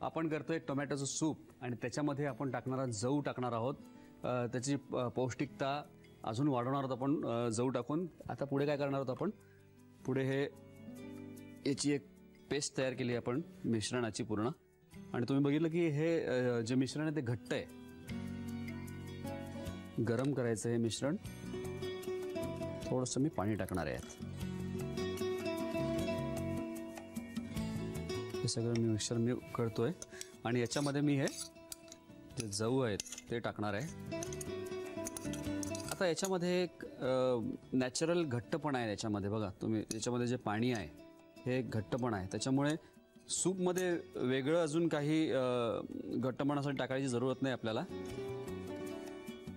आपण करतोय टोमॅटोचं सूप आणि त्याच्यामध्ये आपण टाकणारा जऊ टाकणार आहोत। त्याची पौष्टिकता अजून वाढवणार आहोत आपण जऊ टाकून। आता पुढे काय करणार आहोत आपण, पुढे हे याची एक पेस्ट तयार केली आपण मिश्रणाची पूर्ण। आणि तुम्ही बघितलं की हे जे मिश्रण आहे ते घट्ट आहे। गरम करायचं हे मिश्रण, थोडंसं मी पाणी टाकणार आहे यात। हे सगळं मिक्सर मी करतोय आणि याच्यामध्ये मी हे जे जऊ आहेत ते टाकणार आहे। आता याच्यामध्ये एक नॅचरल घट्टपणा आहे याच्यामध्ये, बघा तुम्ही याच्यामध्ये जे पाणी आहे हे घट्टपणा आहे, त्याच्यामुळे सूपमध्ये वेगळं अजून काही घट्टपणासाठी टाकायची जरूरत नाही आपल्याला।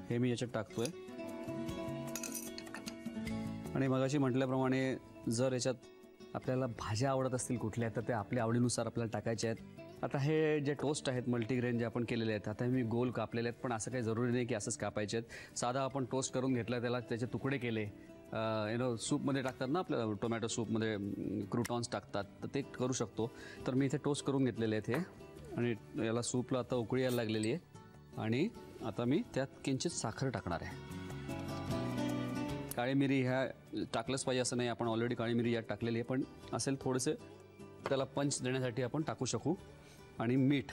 हे मी याच्यात टाकतोय आणि मगाशी म्हटल्याप्रमाणे जर याच्यात आपल्याला भाज्या आवडत असतील कुठल्या तर ते आपल्या आवडीनुसार आपल्याला टाकायचे आहेत। आता हे जे टोस्ट आहेत मल्टीग्रेन जे आपण केलेले आहेत, आता मी गोल कापलेले आहेत, पण असं काही जरुरी नाही की असंच कापायचे आहेत। साधा आपण टोस्ट करून घेतला, त्याला त्याचे तुकडे केले, सूपमध्ये टाकतात ना आपल्या टोमॅटो सूपमध्ये क्रूटॉन्स टाकतात, तर ते करू शकतो। तर मी इथे टोस्ट करून घेतलेले आहेत हे, आणि याला सूपला आता उकळी यायला लागलेली आहे आणि आता मी त्यात किंचित साखर टाकणार आहे। काळी मिरी ह्या टाकलंच पाहिजे असं नाही, आपण ऑलरेडी काळी मिरी यात टाकलेली आहे, पण असेल थोडेसे त्याला पंच देण्यासाठी आपण टाकू शकू। आणि मीठ,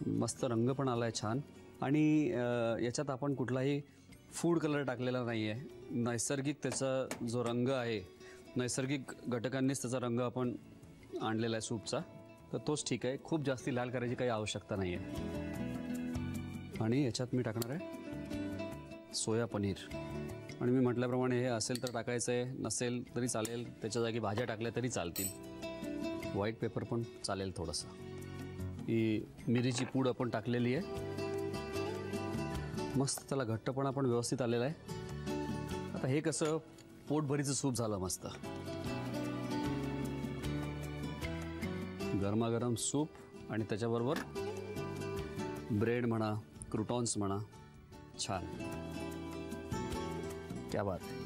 मस्त रंग पण आला आहे छान। आणि याच्यात आपण कुठलाही फूड कलर टाकलेला नाही आहे, नैसर्गिक त्याचा जो रंग आहे, नैसर्गिक घटकांनीच त्याचा रंग आपण आणलेला आहे सूपचा, तर तोच ठीक आहे। खूप जास्ती लाल करायची काही आवश्यकता नाही आहे। आणि याच्यात मी टाकणार आहे सोया पनीर, आणि मी म्हटल्याप्रमाणे हे असेल तर टाकायचं आहे, नसेल तरी चालेल, त्याच्या जागी भाज्या टाकल्या तरी चालतील, व्हाईट पेपर पण चालेल थोडंसं। ही मिरीची पूड आपण टाकलेली आहे, मस्त त्याला घट्टपणा पण व्यवस्थित आलेला आहे। आता हे कसं पोटभरीचं सूप झालं मस्त, गरमागरम सूप आणि त्याच्याबरोबर ब्रेड म्हणा, क्रूटॉन्स म्हणा, छान, क्या बात आहे।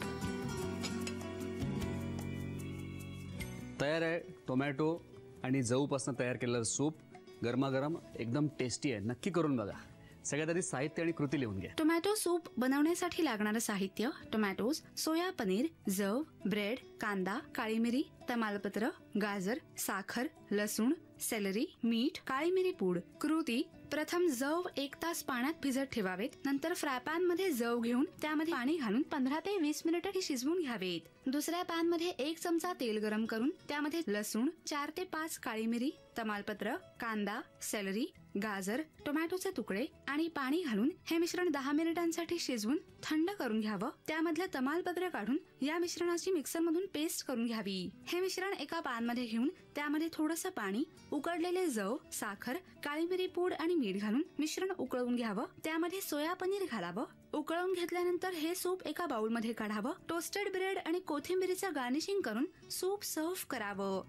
तयार आहे टोमॅटो आणि जऊपासून तयार केलेलं सूप, गरमागरम, एकदम टेस्टी आहे। नक्की करून बघा। सगळ्यात आधी साहित्य आणि कृती लिहून घ्या। टोमॅटो सूप बनवण्यासाठी लागणारं साहित्य: टोमॅटोज, सोया पनीर, जव, ब्रेड, कांदा, काळी मिरी, तमालपत्र, गाजर, साखर, लसूण, सेलरी, मीठ, काळी मिरी पूड। कृती: प्रथम जव 1 तास पाण्यात भिजत ठेवावेत, नंतर फ्रायपॅन मध्ये जव घेऊन त्यामध्ये पाणी घालून 15 ते 20 मिनिटे शिजवून घ्यावेत। दुसऱ्या पॅन मध्ये 1 चमचा तेल गरम करून त्यामध्ये लसूण, 4 ते 5 काळी मिरी, तमालपत्र, कांदा, सेलरी, गाजर, टोमॅटोचे तुकडे आणि पाणी घालून हे मिश्रण 10 मिनिटांसाठी शिजवून थंड करून घ्यावं। त्यामधलं तमालपत्र काढून या मिश्रणाची मिक्सर मधून पेस्ट करून घ्यावी। हे मिश्रण एका पॅन मध्ये घेऊन त्यामध्ये थोडंसं पाणी, उकडलेले जव, साखर, काळी मिरी पूड आणि मीठ घालून मिश्रण उकळवून घ्यावं। त्यामध्ये सोया पनीर घालावं। उकळवून घेतल्यानंतर हे सूप एका बाउल मध्ये काढावं। टोस्टेड ब्रेड आणि कोथिंबीरीचं गार्निशिंग करून सूप सर्व्ह करावं।